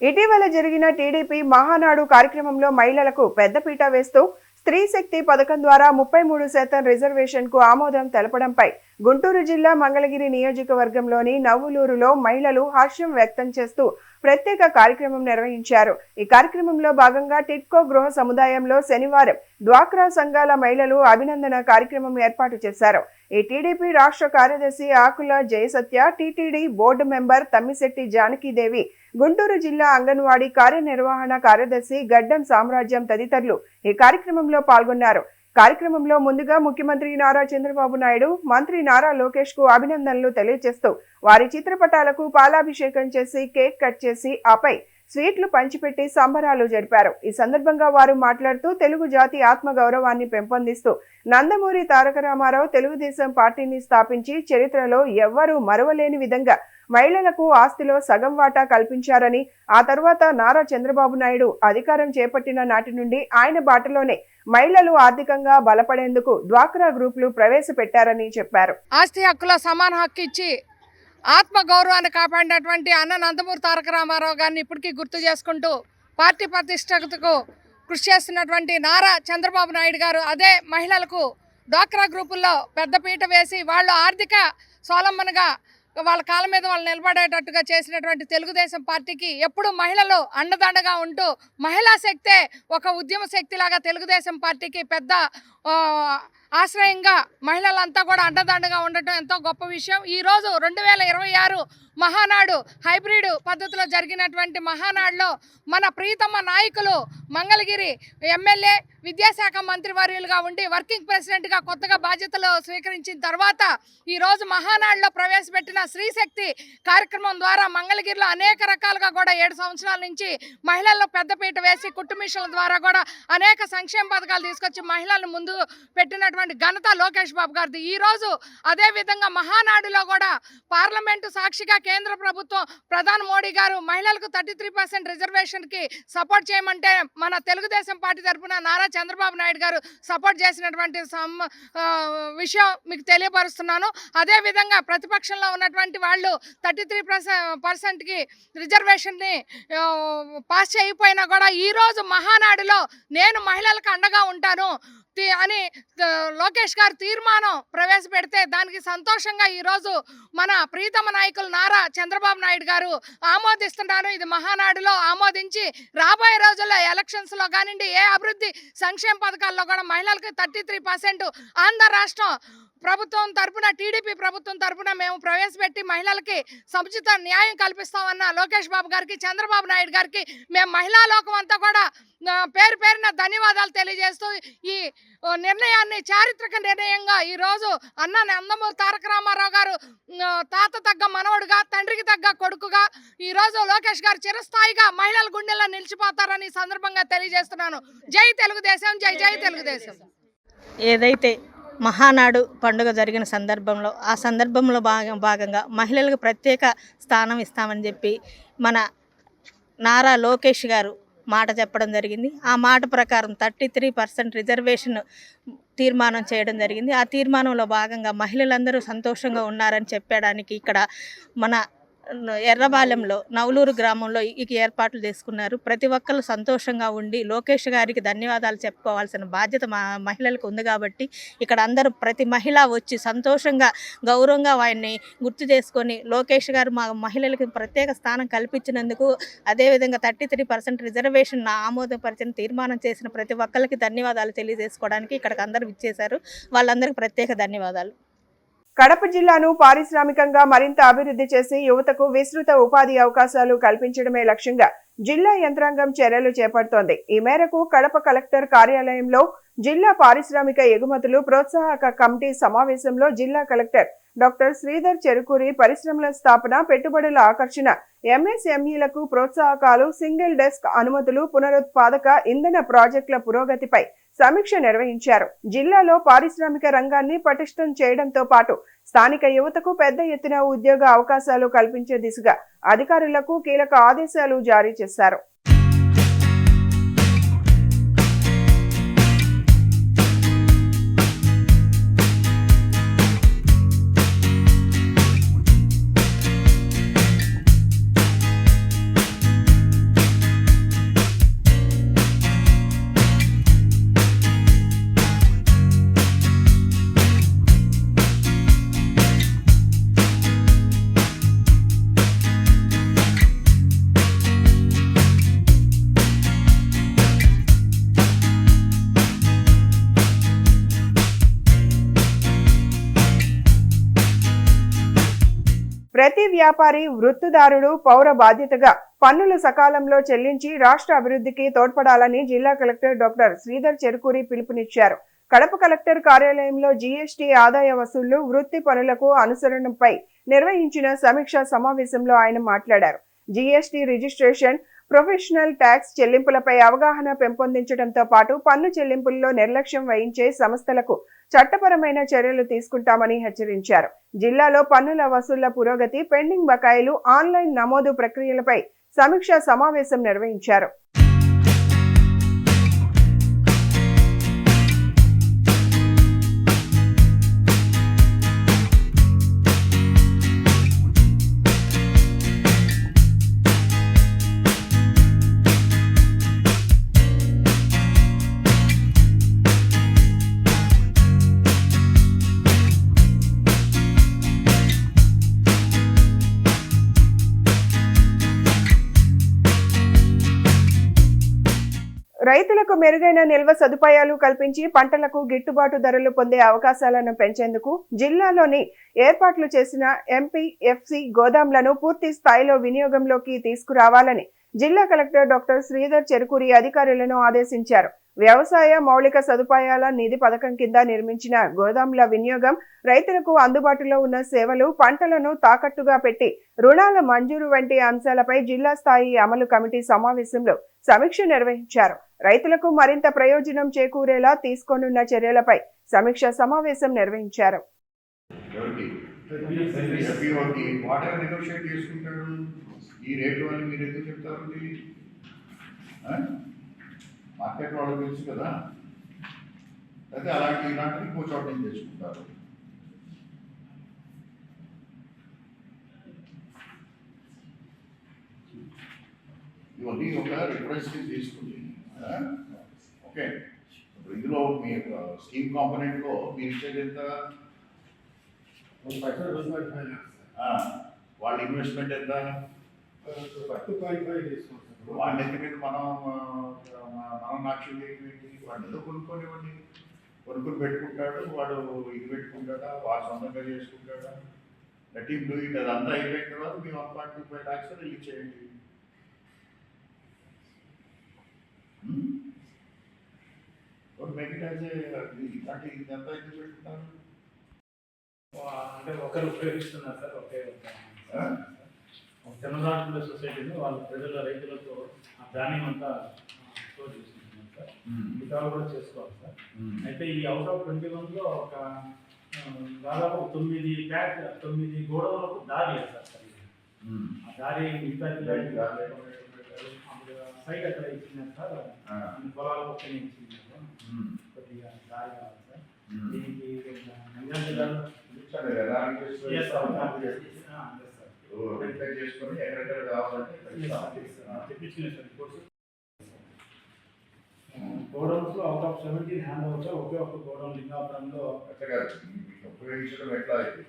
ఇటీవల జరిగిన టీడీపీ మహానాడు కార్యక్రమంలో మహిళలకు పెద్దపీట వేస్తూ స్త్రీ శక్తి పథకం ద్వారా 33% రిజర్వేషన్ కు ఆమోదం తెలపడంపై గుంటూరు జిల్లా మంగళగిరి నియోజకవర్గంలోని నవ్వులూరులో మహిళలు హర్షం వ్యక్తం చేస్తూ ప్రత్యేక కార్యక్రమం నిర్వహించారు. ఈ కార్యక్రమంలో భాగంగా టిట్కో గృహ సముదాయంలో శనివారం డ్వాక్రా సంఘాల మహిళలు అభినందన కార్యక్రమం ఏర్పాటు చేశారు. ఈ టీడీపీ రాష్ట్ర కార్యదర్శి ఆకుల జయసత్య, టీటీడీ బోర్డు మెంబర్ తమ్మిశెట్టి జానకీదేవి, గుంటూరు జిల్లా అంగన్వాడీ కార్యనిర్వహణ కార్యదర్శి గడ్డం సామ్రాజ్యం తదితరులు ఈ కార్యక్రమంలో పాల్గొన్నారు. కార్యక్రమంలో ముందుగా ముఖ్యమంత్రి నారా చంద్రబాబు నాయుడు, మంత్రి నారా లోకేష్ కు అభినందనలు తెలియజేస్తూ వారి చిత్రపటాలకు పాలాభిషేకం చేసి కేక్ కట్ చేసి ఆపై స్వీట్లు పంచిపెట్టి సంబరాలు జరిపారు. ఈ సందర్భంగా వారు మాట్లాడుతూ తెలుగు జాతి ఆత్మ గౌరవాన్ని పెంపొందిస్తూ నందమూరి తారక రామారావు తెలుగుదేశం పార్టీని స్థాపించి చరిత్రలో ఎవ్వరూ మరవలేని విధంగా మహిళలకు ఆస్తిలో సగం వాటా కల్పించారని, ఆ తర్వాత నారా చంద్రబాబు నాయుడు అధికారం చేపట్టిన నాటి నుండి ఆయన బాటలోనే మహిళలు ఆర్థికంగా బలపడేందుకు డ్వాక్రా గ్రూపులు ప్రవేశపెట్టారని చెప్పారు. ఆస్తి హక్కులో సమాన హక్కు ఇచ్చి ఆత్మ గౌరవాన్ని కాపాడినటువంటి అన్న నందమూరి తారక రామారావు గారిని ఇప్పటికీ గుర్తు చేసుకుంటూ పార్టీ ప్రతిష్టకు కృషి చేస్తున్నటువంటి నారా చంద్రబాబు నాయుడు గారు అదే మహిళలకు డ్వాక్రా గ్రూపుల్లో పెద్దపీట వేసి వాళ్ళు ఆర్థిక స్వావలంబనగా వాళ్ళ కాళ్ళ మీద వాళ్ళు నిలబడేటట్టుగా చేసినటువంటి తెలుగుదేశం పార్టీకి ఎప్పుడు మహిళలు అండదండగా ఉంటూ మహిళా శక్తే ఒక ఉద్యమ శక్తిలాగా తెలుగుదేశం పార్టీకి పెద్ద ఆశ్రయంగా మహిళలంతా కూడా అండదండగా ఉండటం ఎంతో గొప్ప విషయం. ఈరోజు 2026 మహానాడు హైబ్రిడ్ పద్ధతిలో జరిగినటువంటి మహానాడులో మన ప్రీతమ నాయకులు మంగళగిరి ఎమ్మెల్యే, విద్యాశాఖ మంత్రివర్యులుగా ఉండి వర్కింగ్ ప్రెసిడెంట్గా కొత్తగా బాధ్యతలు స్వీకరించిన తర్వాత ఈరోజు మహానాడులో ప్రవేశపెట్టిన స్త్రీశక్తి కార్యక్రమం ద్వారా మంగళగిరిలో అనేక రకాలుగా కూడా 7 సంవత్సరాల నుంచి మహిళల్లో పెద్దపీట వేసి కుటుంబీషుల ద్వారా కూడా అనేక సంక్షేమ పథకాలు తీసుకొచ్చి మహిళలను ముందు పెట్టినటువంటి ఘనత లోకేష్ బాబు గారిది. ఈరోజు అదేవిధంగా మహానాడులో కూడా పార్లమెంటు సాక్షిగా కేంద్ర ప్రభుత్వం ప్రధాని మోడీ గారు మహిళలకు 33% రిజర్వేషన్కి సపోర్ట్ చేయమంటే మన తెలుగుదేశం పార్టీ తరఫున నారా చంద్రబాబు నాయుడు గారు సపోర్ట్ చేసినటువంటి విషయం మీకు తెలియపరుస్తున్నాను. అదేవిధంగా ప్రతిపక్షంలో ఉన్నటువంటి వాళ్ళు 33%కి రిజర్వేషన్ని పాస్ చేయకపోయినా కూడా ఈరోజు మహానాడులో నేను మహిళలకు అండగా ఉంటాను అని లోకేష్ గారు తీర్మానం ప్రవేశపెడితే దానికి సంతోషంగా ఈరోజు మన ప్రీతమ నాయకులు నారా చంద్రబాబు నాయుడు గారు ఆమోదిస్తున్నారు. ఇది మహానాడులో ఆమోదించి రాబోయే రోజుల్లో ఎలక్షన్స్లో కానివ్వండి ఏ అభివృద్ధి సంక్షేమ పథకాల్లో కూడా మహిళలకు 33% ఆంధ్ర రాష్ట్రం ప్రభుత్వం తరపున టీడీపీ ప్రభుత్వం తరపున మేము ప్రవేశపెట్టి మహిళలకి సముచిత న్యాయం కల్పిస్తామన్న లోకేష్ బాబు గారికి, చంద్రబాబు నాయుడు గారికి మేము మహిళా లోకం అంతా కూడా పేరు పేరున ధన్యవాదాలు తెలియజేస్తూ ఈ నిర్ణయాన్ని చారిత్రక నిర్ణయంగా ఈరోజు అన్న నందమూరి తారక రామారావు గారు తాత తగ్గ మనవడుగా, తండ్రికి తగ్గ కొడుకుగా ఈరోజు లోకేష్ గారు చిరస్థాయిగా మహిళల గుండెల్లో నిలిచిపోతారని సందర్భంగా తెలియజేస్తున్నాను. జై తెలుగుదేశం, జై జై తెలుగుదేశం. ఏదైతే మహానాడు పండుగ జరిగిన సందర్భంలో ఆ సందర్భంలో భాగంగా మహిళలకు ప్రత్యేక స్థానం ఇస్తామని చెప్పి మన నారా లోకేష్ గారు మాట చెప్పడం జరిగింది. ఆ మాట ప్రకారం 33% రిజర్వేషన్ తీర్మానం చేయడం జరిగింది. ఆ తీర్మానంలో భాగంగా మహిళలందరూ సంతోషంగా ఉన్నారని చెప్పడానికి ఇక్కడ మన ఎర్రబాలెంలో నవలూరు గ్రామంలో ఈ ఏర్పాట్లు చేసుకున్నారు. ప్రతి ఒక్కరు సంతోషంగా ఉండి లోకేష్ గారికి ధన్యవాదాలు చెప్పుకోవాల్సిన బాధ్యత మా మహిళలకు ఉంది కాబట్టి ఇక్కడ అందరూ ప్రతి మహిళ వచ్చి సంతోషంగా గౌరవంగా ఆయన్ని గుర్తు చేసుకొని లోకేష్ గారు మా మహిళలకు ప్రత్యేక స్థానం కల్పించినందుకు, అదేవిధంగా 33% రిజర్వేషన్ ఆమోదపరిచిన తీర్మానం చేసిన ప్రతి ఒక్కరికి ధన్యవాదాలు తెలియజేసుకోవడానికి ఇక్కడికి అందరూ విచ్చేశారు. వాళ్ళందరికీ ప్రత్యేక ధన్యవాదాలు. కడప జిల్లాను పారిశ్రామికంగా మరింత అభివృద్ధి చేసి యువతకు విస్తృత ఉపాధి అవకాశాలు కల్పించడమే లక్ష్యంగా జిల్లా యంత్రాంగం చర్యలు చేపడుతోంది. ఈ మేరకు కడప కలెక్టర్ కార్యాలయంలో జిల్లా పారిశ్రామిక ఎగుమతులు ప్రోత్సాహక కమిటీ సమావేశంలో జిల్లా కలెక్టర్ డాక్టర్ శ్రీధర్ చెరుకూరి పరిశ్రమల స్థాపన, పెట్టుబడుల ఆకర్షణ, ఎంఎస్ఎంఈలకు ప్రోత్సాహకాలు, సింగిల్ డెస్క్ అనుమతులు, పునరుత్పాదక ఇంధన ప్రాజెక్టుల పురోగతిపై సమీక్ష నిర్వహించారు. జిల్లాలో పారిశ్రామిక రంగాన్ని పటిష్టం చేయడంతో పాటు స్థానిక యువతకు పెద్ద ఎత్తున ఉద్యోగ అవకాశాలు కల్పించే దిశగా అధికారులకు కీలక ఆదేశాలు జారీ చేశారు. ప్రతి వ్యాపారి, వృత్తిదారుడు పౌర బాధ్యతగా పన్నులు సకాలంలో చెల్లించి రాష్ట్ర అభివృద్ధికి తోడ్పడాలని జిల్లా కలెక్టర్ డాక్టర్ శ్రీధర్ చెరుకూరి పిలుపునిచ్చారు. కడప కలెక్టర్ కార్యాలయంలో జీఎస్టీ ఆదాయ వసూళ్లు, వృత్తి పనులకు అనుసరణపై నిర్వహించిన సమీక్షా సమావేశంలో ఆయన మాట్లాడారు. జీఎస్టీ రిజిస్ట్రేషన్, ప్రొఫెషనల్ ట్యాక్స్ చెల్లింపులపై అవగాహన పెంపొందించడంతో పాటు పన్ను చెల్లింపుల్లో నిర్లక్ష్యం వహించే సంస్థలకు చట్టపరమైన చర్యలు తీసుకుంటామని హెచ్చరించారు. జిల్లాలో పన్నుల వసూళ్ల పురోగతి, పెండింగ్ బకాయిలు, ఆన్లైన్ నమోదు ప్రక్రియలపై సమీక్షా సమావేశం నిర్వహించారు. రైతులకు మెరుగైన నిల్వ సదుపాయాలు కల్పించి పంటలకు గిట్టుబాటు ధరలు పొందే అవకాశాలను పెంచేందుకు జిల్లాలోని ఏర్పాట్లు చేసిన ఎంపీఎఫ్సి గోదాంలను పూర్తి స్థాయిలో వినియోగంలోకి తీసుకురావాలని జిల్లా కలెక్టర్ డాక్టర్ శ్రీధర్ చెరుకూరి అధికారులను ఆదేశించారు. వ్యవసాయ మౌలిక సదుపాయాల నిధి పథకం కింద నిర్మించిన గోదాంల వినియోగం, రైతులకు అందుబాటులో ఉన్న సేవలు, పంటలను తాకట్టుగా పెట్టి రుణాల మంజూరు వంటి అంశాలపై జిల్లా స్థాయి అమలు కమిటీ సమావేశంలో సమీక్ష నిర్వహించారు. రైతులకు మరింత ప్రయోజనం చేకూరేలా తీసుకోనున్న చర్యలపై సమీక్ష సమావేశం నిర్వహించారు. మార్కెట్ వాళ్ళకి తెలుసు కదా, అయితే ఇలాంటివి ఇంకో చోట నుంచి తెచ్చుకుంటారు. ఇవన్నీ ఒక రిఫరెన్స్కి తీసుకుంది. ఓకే, ఇప్పుడు ఇందులో మీ స్కీమ్ కాంపోనెంట్లో మీరు ఇచ్చేది ఎంత? వాళ్ళ ఇన్వెస్ట్మెంట్ ఎంత? వాళ్ళ నెత్తి మీద మనం యాక్చువల్లీ వాడు ఏదో కొనుక్కొని పెట్టుకుంటాడు, వాడు ఇది పెట్టుకుంటాడా, వాడు సొంతంగా చేసుకుంటాడా, లెట్ హిమ్ డూ ఇట్. అదంతా అయిపోయిన తర్వాత మీ 1.25 lakhs రిలీజ్ చేయండి. మేక్ ఇట్ యాజ్ ఇలాంటి ఇదంతా ఎందుకు పెట్టుకుంటారు? అంటే ఒకరు ఉపయోగిస్తున్నారు సార్. ఒకే జనరాజ్య సొసైటీని వాళ్ళ ప్రజల రైతులతో ఆ ధాన్యం అంతా స్టోర్ చేసుకుంటున్నారు సార్. విధాలు కూడా చేసుకోవాలి సార్. అయితే ఈ అవుట్ ఆఫ్ 21లో ఒక దాదాపు 9 గోడౌన్లకు దారి లేదు సార్. ఆ దారి మిగతా సైట్ అక్కడ ఇచ్చినారు సార్. పొలాల పక్కన ఇచ్చినారు. కొద్దిగా దారి కావాలి సార్. దీనికి నంద్యాల జిల్లాలో చేసుకొని ఎక్కడెక్కడ కావాలంటే గోడౌన్స్ లో అవుట్ ఆఫ్ 17 హ్యాండ్ ఓవర్స్ ఒకే ఒక్క గోడౌన్ లింగాపురంలో ఉపయోగించడం ఎట్లా అయితే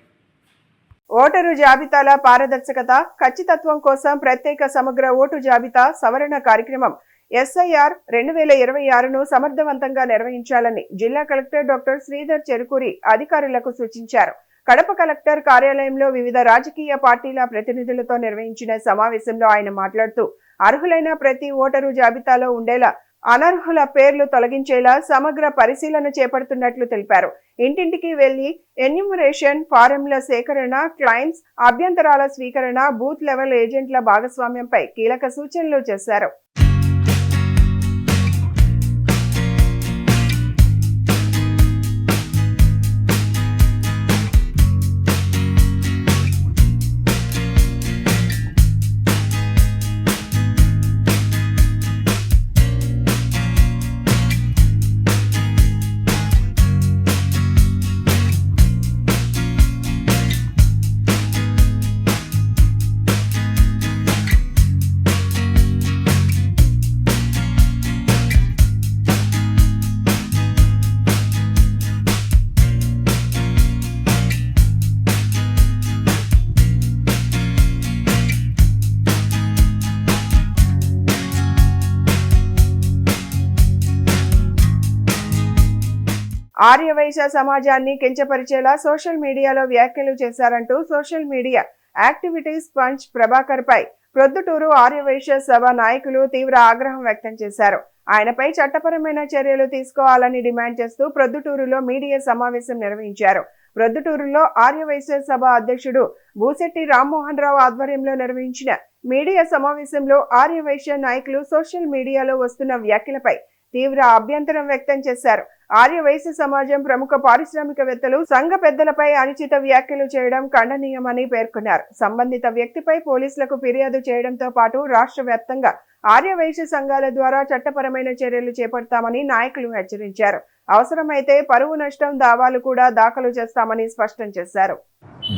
ఓటరు జాబితాల పారదర్శకత, ఖచ్చితత్వం కోసం ప్రత్యేక సమగ్ర ఓటు జాబితా సవరణ కార్యక్రమం SIR 2026ను సమర్థవంతంగా నిర్వహించాలని జిల్లా కలెక్టర్ డాక్టర్ శ్రీధర్ చెరుకూరి అధికారులకు సూచించారు. కడప కలెక్టర్ కార్యాలయంలో వివిధ రాజకీయ పార్టీల ప్రతినిధులతో నిర్వహించిన సమావేశంలో ఆయన మాట్లాడుతూ, అర్హులైన ప్రతి ఓటరు జాబితాలో ఉండేలా అనర్హుల పేర్లు తొలగించేలా సమగ్ర పరిశీలన చేపడుతున్నట్లు తెలిపారు. ఇంటింటికి వెళ్లి ఎన్యూమరేషన్ ఫారంల సేకరణ, క్లైమ్స్, అభ్యంతరాల స్వీకరణ, బూత్ లెవెల్ ఏజెంట్ల భాగస్వామ్యంపై కీలక సూచనలు చేశారు. ఆర్యవైశ్య సమాజాన్ని కించపరిచేలా సోషల్ మీడియాలో వ్యాఖ్యలు చేశారంటూ social media activities punch Prabhakar పై ప్రొద్దుటూరు ఆర్యవైశ్య సభ నాయకులు తీవ్ర ఆగ్రహం వ్యక్తం చేశారు. ఆయనపై చట్టపరమైన చర్యలు తీసుకోవాలని డిమాండ్ చేస్తూ ప్రొద్దుటూరులో మీడియా సమావేశం నిర్వహించారు. ప్రొద్దుటూరులో ఆర్యవైశ్య సభ అధ్యక్షుడు బూసెట్టి రామ్మోహన్ రావు ఆధ్వర్యంలో నిర్వహించిన మీడియా సమావేశంలో ఆర్యవైశ్య నాయకులు సోషల్ మీడియాలో వస్తున్న వ్యాఖ్యలపై తీవ్ర అభ్యంతరం వ్యక్తం చేశారు. ఆర్యవైశ్య సమాజం ప్రముఖ పారిశ్రామికవేత్తలు సంఘ పెద్దలపై అనుచిత వ్యాఖ్యలు చేయడం ఖండనీయమని పేర్కొన్నారు. సంబంధిత వ్యక్తిపై పోలీసులకు ఫిర్యాదు చేయడంతో పాటు రాష్ట్ర వ్యాప్తంగా ఆర్యవైశ్య సంఘాల ద్వారా చట్టపరమైన చర్యలు చేపడతామని నాయకులు హెచ్చరించారు. అవసరమైతే పరువు నష్టం దావాలు కూడా దాఖలు చేస్తామని స్పష్టం చేశారు.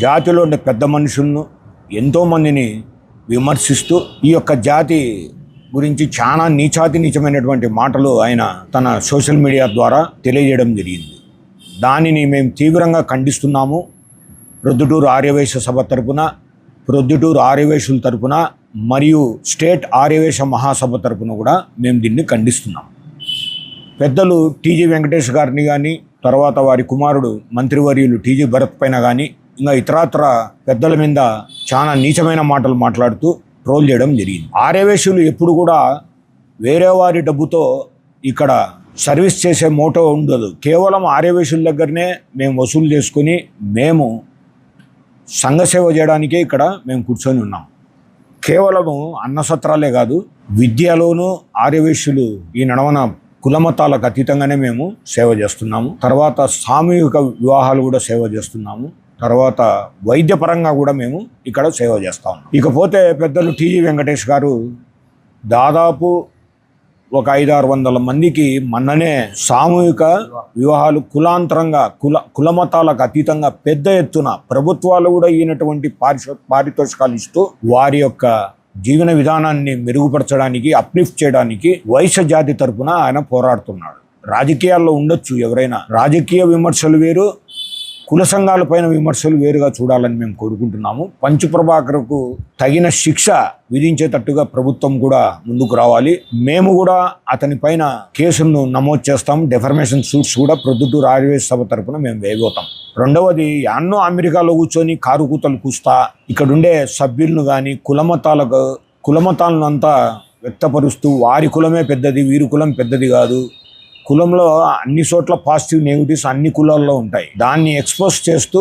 జాతిలో ఉండే పెద్ద మనుషులను ఎంతో మందిని విమర్శిస్తూ ఈ యొక్క జాతి గురించి చాలా నీచమైనటువంటి మాటలు ఆయన తన సోషల్ మీడియా ద్వారా తెలియజేయడం జరిగింది. దానిని మేము తీవ్రంగా ఖండిస్తున్నాము. ప్రొద్దుటూరు ఆర్యవైశ్య సభ తరపున, ప్రొద్దుటూరు ఆర్యవైశ్యుల తరపున మరియు స్టేట్ ఆర్యవైశ్య మహాసభ తరపున కూడా మేము దీన్ని ఖండిస్తున్నాం. పెద్దలు టీజీ వెంకటేష్ గారిని కానీ, తర్వాత వారి కుమారుడు మంత్రివర్యులు టీజీ భరత్ పైన కానీ, ఇంకా ఇతరత్ర పెద్దల మీద చాలా నీచమైన మాటలు మాట్లాడుతూ ట్రోల్ చేయడం జరిగింది. ఆర్యవైశ్యులు ఎప్పుడు కూడా వేరే వారి డబ్బుతో ఇక్కడ సర్వీస్ చేసే మోటో ఉండదు. కేవలం ఆర్యవైశ్యుల దగ్గరనే మేము వసూలు చేసుకుని మేము సంఘసేవ చేయడానికే ఇక్కడ మేము కూర్చొని ఉన్నాం. కేవలము అన్నసత్రాలే కాదు, విద్యలోనూ ఆర్యవైశ్యులు ఈ నడవన కులమతాలకు అతీతంగానే మేము సేవ చేస్తున్నాము. తర్వాత సామూహిక వివాహాలు కూడా సేవ చేస్తున్నాము. తర్వాత వైద్యపరంగా కూడా మేము ఇక్కడ సేవ చేస్తాం. ఇకపోతే పెద్దలు టీజీ వెంకటేష్ గారు దాదాపు ఒక 500-600 మందికి మొన్ననే సామూహిక వివాహాలు కులాంతరంగా కులమతాలకు అతీతంగా పెద్ద ఎత్తున ప్రభుత్వాలు కూడా ఈయనటువంటి పారితోషికాలు ఇస్తూ వారి యొక్క జీవన విధానాన్ని మెరుగుపరచడానికి, అప్లిఫ్ట్ చేయడానికి వైశ్య జాతి తరపున ఆయన పోరాడుతున్నాడు. రాజకీయాల్లో ఉండొచ్చు ఎవరైనా, రాజకీయ విమర్శలు వేరు, కుల సంఘాల పైన విమర్శలు వేరుగా చూడాలని మేము కోరుకుంటున్నాము. పంచు ప్రభాకర్కు తగిన శిక్ష విధించేటట్టుగా ప్రభుత్వం కూడా ముందుకు రావాలి. మేము కూడా అతని పైన కేసులను నమోదు చేస్తాం. డెఫర్మేషన్ సూట్స్ కూడా ప్రొద్దుటూరు ఆర్యవైశ్య సభ తరపున మేము వేయబోతాం. రెండవది, యాన్నో అమెరికాలో కూర్చొని కారు కూతలు కూస్తా ఇక్కడుండే సభ్యులను కానీ కులమతాలను అంతా వ్యక్తపరుస్తూ వారి కులమే పెద్దది, వీరి కులం పెద్దది కాదు, కులంలో అన్ని చోట్ల పాజిటివ్ నెగిటివ్స్ అన్ని కులాల్లో ఉంటాయి, దాన్ని ఎక్స్పోజ్ చేస్తూ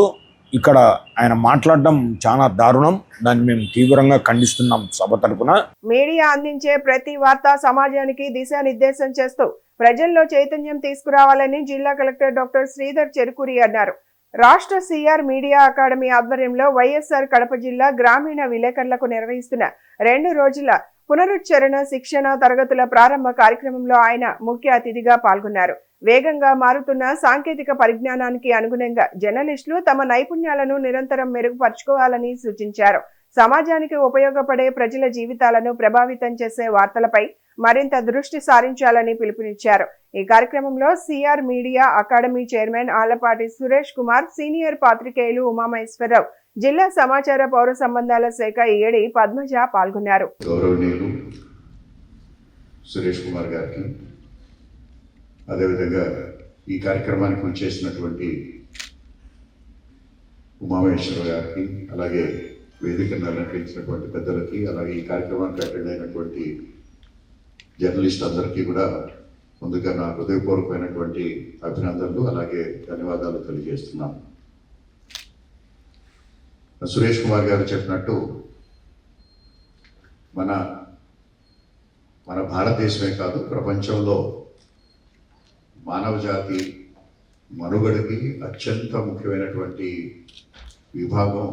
ఇక్కడ ఆయన మాట్లాడడం చాలా దారుణం. దాన్ని మేము తీవ్రంగా ఖండిస్తున్నాం సభ తరపున. మీడియా అందించే ప్రతి వార్త సమాజానికి దిశానిర్దేశం చేస్తూ ప్రజల్లో చైతన్యం తీసుకురావాలని జిల్లా కలెక్టర్ డాక్టర్ శ్రీధర్ చెరుకూరి అన్నారు. రాష్ట్ర సిఆర్ మీడియా అకాడమీ ఆధ్వర్యంలో వైఎస్ఆర్ కడప జిల్లా గ్రామీణ విలేకరులకు నిర్వహిస్తున్న 2 రోజుల పునరుచ్చరణ శిక్షణ తరగతుల ప్రారంభ కార్యక్రమంలో ఆయన ముఖ్య అతిథిగా పాల్గొన్నారు. వేగంగా మారుతున్న సాంకేతిక పరిజ్ఞానానికి అనుగుణంగా జర్నలిస్టులు తమ నైపుణ్యాలను నిరంతరం మెరుగుపరుచుకోవాలని సూచించారు. సమాజానికి ఉపయోగపడే ప్రజల జీవితాలను ప్రభావితం చేసే వార్తలపై మరింత దృష్టి సారించాలని పిలుపునిచ్చారు. ఈ కార్యక్రమంలో CR media academy chairman Alapati Suresh Kumar, senior పాత్రికేయులు ఉమామహేశ్వరరావు, జిల్లా సమాచార పౌర సంబంధాల శాఖ ఏడి పద్మజ పాల్గొన్నారు. గౌరవనీయులు సురేష్ కుమార్ గారికి, అదేవిధంగా ఈ కార్యక్రమానికి వచ్చేసినటువంటి ఉమామహేశ్వరరావు గారికి, అలాగే వేదికను అలంకరించినటువంటి పెద్దలకి, అలాగే ఈ కార్యక్రమానికి అటెండ్ అయినటువంటి జర్నలిస్ట్ అందరికీ కూడా ముందుగా నా హృదయపూర్వకమైనటువంటి అభినందనలు అలాగే ధన్యవాదాలు తెలియజేస్తున్నాను. సురేష్ కుమార్ గారు చెప్పినట్టు మన భారతదేశమే కాదు, ప్రపంచంలో మానవ జాతి మనుగడకి అత్యంత ముఖ్యమైనటువంటి విభాగం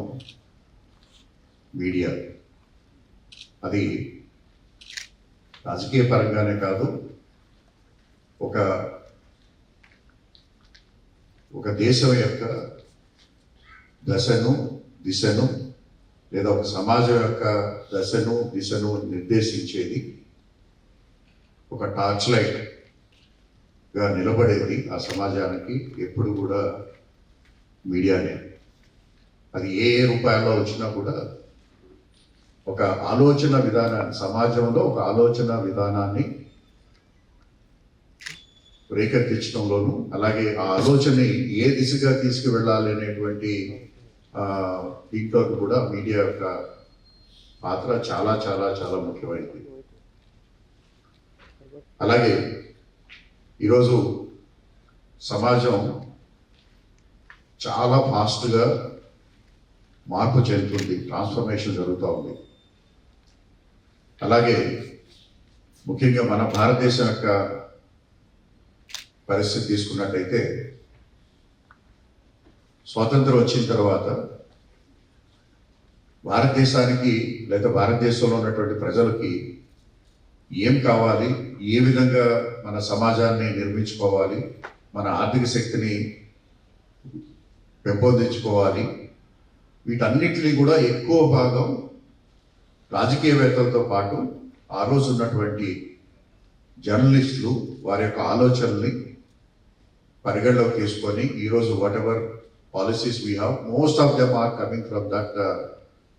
మీడియా. అది రాజకీయ పరంగానే కాదు, ఒక దేశం యొక్క దిశను లేదా ఒక సమాజం యొక్క దిశను నిర్దేశించేది, ఒక టార్చ్ లైట్గా నిలబడేది ఆ సమాజానికి ఎప్పుడు కూడా మీడియానే. అది ఏ రూపాయల్లో వచ్చినా కూడా ఒక ఆలోచన విధానాన్ని, సమాజంలో ఒక ఆలోచన విధానాన్ని రేకెత్తించడంలోనూ, అలాగే ఆ ఆలోచనని ఏ దిశగా తీసుకువెళ్ళాలి అనేటువంటి దీంట్లో కూడా మీడియా యొక్క పాత్ర చాలా చాలా చాలా ముఖ్యమైనది. అలాగే ఈరోజు సమాజం చాలా ఫాస్ట్గా మార్పు చెందుతుంది, ట్రాన్స్ఫర్మేషన్ జరుగుతూ ఉంది. అలాగే ముఖ్యంగా మన భారతదేశం యొక్క పరిస్థితి తీసుకున్నట్టయితే స్వాతంత్రం వచ్చిన తర్వాత భారతదేశానికి లేదా భారతదేశంలో ఉన్నటువంటి ప్రజలకి ఏం కావాలి, ఏ విధంగా మన సమాజాన్ని నిర్మించుకోవాలి, మన ఆర్థిక శక్తిని పెంపొందించుకోవాలి, వీటన్నిటినీ కూడా ఎక్కువ భాగం రాజకీయవేత్తలతో పాటు ఆ రోజు ఉన్నటువంటి జర్నలిస్టులు వారి యొక్క ఆలోచనల్ని పరిగణలోకి తీసుకొని ఈరోజు whatever policies we have, most of them are coming from that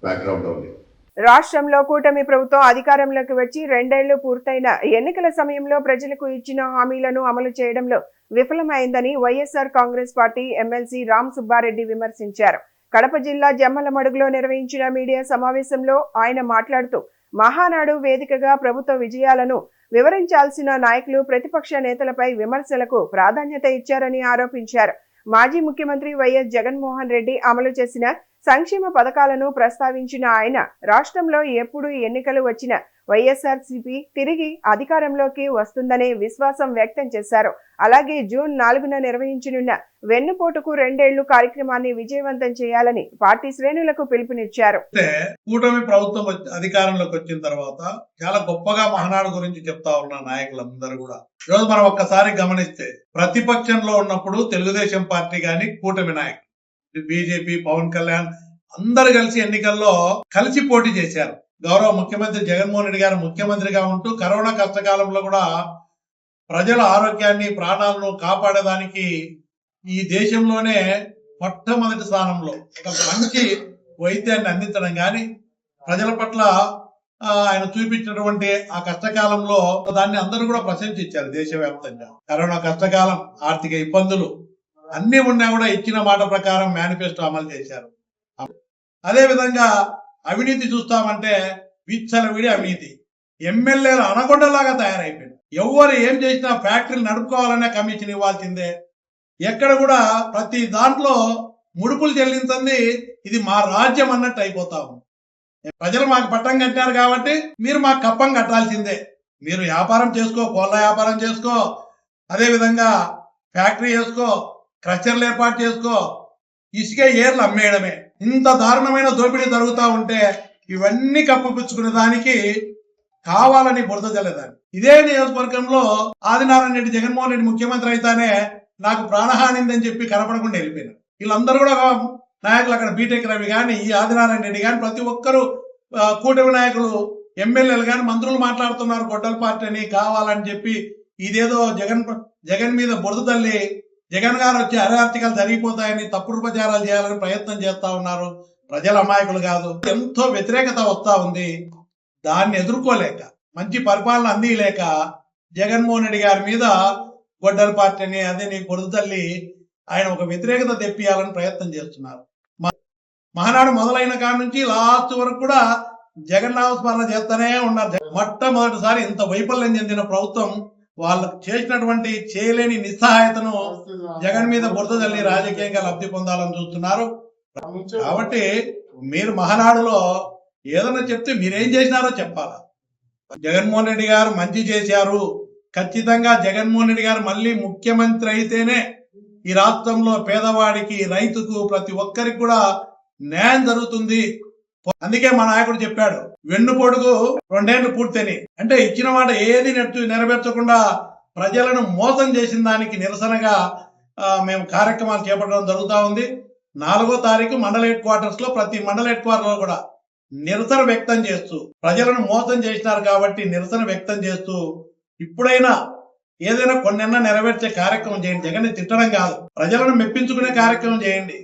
background only. రాష్ట్రంలో కూటమి ప్రభుత్వం అధికారంలోకి వచ్చి 2 ఏళ్లు పూర్తయిన ఎన్నికల సమయంలో ప్రజలకు ఇచ్చిన హామీలను అమలు చేయడంలో విఫలమైందని వైఎస్ఆర్ కాంగ్రెస్ పార్టీ ఎమ్మెల్సీ రామ్ సుబ్బారెడ్డి విమర్శించారు. కడప జిల్లా జమ్మలమడుగులో నిర్వహించిన మీడియా సమావేశంలో ఆయన మాట్లాడుతూ మహానాడు వేదికగా ప్రభుత్వ విజయాలను వివరించాల్సిన నాయకులు ప్రతిపక్ష నేతలపై విమర్శలకు ప్రాధాన్యత ఇచ్చారని ఆరోపించారు. మాజీ ముఖ్యమంత్రి వైఎస్ జగన్మోహన్ రెడ్డి అమలు చేసిన సంక్షేమ పథకాలను ప్రస్తావించిన ఆయన రాష్ట్రంలో ఎప్పుడు ఎన్నికలు వచ్చినా వైఎస్ఆర్సీపీ తిరిగి అధికారంలోకి వస్తుందనే విశ్వాసం వ్యక్తం చేశారు. అలాగే జూన్ 4న నిర్వహించనున్న వెన్నుపోటుకు 2 ఏళ్లు కార్యక్రమాన్ని విజయవంతం చేయాలని పార్టీ శ్రేణులకు పిలుపునిచ్చారు. కూటమి ప్రభుత్వం అధికారంలోకి వచ్చిన తర్వాత చాలా గొప్పగా మహానాడు గురించి చెప్తా ఉన్న నాయకులందరూ కూడా ఈరోజు మనం ఒక్కసారి గమనిస్తే ప్రతిపక్షంలో ఉన్నప్పుడు తెలుగుదేశం పార్టీ గాని కూటమి నాయకులు బీజేపీ పవన్ కళ్యాణ్ అందరు కలిసి ఎన్నికల్లో కలిసి పోటీ చేశారు. గౌరవ ముఖ్యమంత్రి జగన్మోహన్ రెడ్డి గారు ముఖ్యమంత్రిగా ఉంటూ కరోనా కష్టకాలంలో కూడా ప్రజల ఆరోగ్యాన్ని ప్రాణాలను కాపాడడానికి ఈ దేశంలోనే మొట్టమొదటి స్థానంలో ఒక మంచి వైద్యాన్ని అందించడం కానీ ప్రజల పట్ల ఆయన చూపించినటువంటి ఆ కష్టకాలంలో దాన్ని అందరూ కూడా ప్రశంసించారు. దేశవ్యాప్తంగా కరోనా కష్టకాలం, ఆర్థిక ఇబ్బందులు అన్ని ఉన్నా కూడా ఇచ్చిన మాట ప్రకారం మేనిఫెస్టో అమలు చేశారు. అదే విధంగా అవినీతి చూస్తామంటే విచ్చలవిడి అవినీతి, ఎమ్మెల్యేలు అనగొండలాగా తయారైపోయింది. ఎవరు ఏం చేసినా ఫ్యాక్టరీలు నడుపుకోవాలనే కమిషన్ ఇవ్వాల్సిందే. ఎక్కడ కూడా ప్రతి దాంట్లో ముడుపులు చెల్లించింది ఇది మా రాజ్యం అన్నట్టు అయిపోతాము. ప్రజలు మాకు పట్టం కట్టారు కాబట్టి మీరు మాకు కప్పం కట్టాల్సిందే. మీరు వ్యాపారం చేసుకో, కోళ్ళ వ్యాపారం చేసుకో, అదే విధంగా ఫ్యాక్టరీ చేసుకో, క్రషర్లు ఏర్పాటు చేసుకో, ఇసుక ఏర్లు అమ్మేయడమే. ఇంత దారుణమైన దోపిడీ జరుగుతూ ఉంటే ఇవన్నీ కప్పపుచ్చుకునే దానికి కావాలని బురద జల్లేదాన్ని. ఇదే నియోజకవర్గంలో ఆదినారాయణ రెడ్డి జగన్మోహన్ రెడ్డి ముఖ్యమంత్రి అయితేనే నాకు ప్రాణహానిందని చెప్పి కనపడకుండా వెళ్ళిపోయినారు. వీళ్ళందరూ కూడా నాయకులు అక్కడ బీటెక్ రవి కానీ ఈ ఆదినారాయణ రెడ్డి కానీ ప్రతి ఒక్కరు కూటమి నాయకులు ఎమ్మెల్యేలు కానీ మంత్రులు మాట్లాడుతున్నారు గొడ్డల పార్టీ అని కావాలని చెప్పి. ఇదేదో జగన్ మీద బురద తల్లి జగన్ గారు వచ్చి అరాచకాలు జరిగిపోతాయని తప్పుడు ప్రచారాలు చేయాలని ప్రయత్నం చేస్తా ఉన్నారు. ప్రజల అమాయకులు కాదు. ఎంతో వ్యతిరేకత వస్తా ఉంది. దాన్ని ఎదుర్కోలేక, మంచి పరిపాలన అందిలేక జగన్మోహన్ రెడ్డి గారి మీద గొడ్డల పార్టీ అని అదే బురద తల్లి ఆయన ఒక వ్యతిరేకత తెప్పియాలని ప్రయత్నం చేస్తున్నారు. మహానాడు మొదలైన కాడ నుంచి లాస్ట్ వరకు కూడా జగన్నామస్మరణ చేస్తూనే ఉన్నారు. మొట్టమొదటిసారి ఇంత వైఫల్యం చెందిన ప్రభుత్వం వాళ్ళకు చేసినటువంటి చేయలేని నిస్సహాయతను జగన్ మీద బురద తల్లి రాజకీయంగా లబ్ధి పొందాలని చూస్తున్నారు. కాబట్టి మీరు మహానాడులో ఏదైనా చెప్తే మీరేం చేసినారో చెప్పాలా. జగన్మోహన్ రెడ్డి గారు మంచి చేశారు, ఖచ్చితంగా జగన్మోహన్ రెడ్డి గారు మళ్ళీ ముఖ్యమంత్రి అయితేనే ఈ రాష్ట్రంలో పేదవాడికి, రైతుకు, ప్రతి ఒక్కరికి కూడా న్యాయం జరుగుతుంది. అందుకే మా నాయకుడు చెప్పాడు వెన్నుపోటుకు 2 ఏళ్లు పూర్తని. అంటే ఇచ్చిన మాట ఏది నెరవేర్చకుండా ప్రజలను మోసం చేసిన దానికి నిరసనగా మేము కార్యక్రమాలు చేపట్టడం జరుగుతూ ఉంది. 4వ తారీఖు మండల హెడ్ క్వార్టర్స్ లో ప్రతి మండల హెడ్ క్వార్టర్ లో కూడా నిరసన వ్యక్తం చేస్తూ ప్రజలను మోసం చేసినారు కాబట్టి నిరసన వ్యక్తం చేస్తూ ఇప్పుడైనా ఏదైనా కొన్నైనా నెరవేర్చే కార్యక్రమం చేయండి. జగన్ తిట్టడం కాదు, ప్రజలను మెప్పించుకునే కార్యక్రమం చేయండి.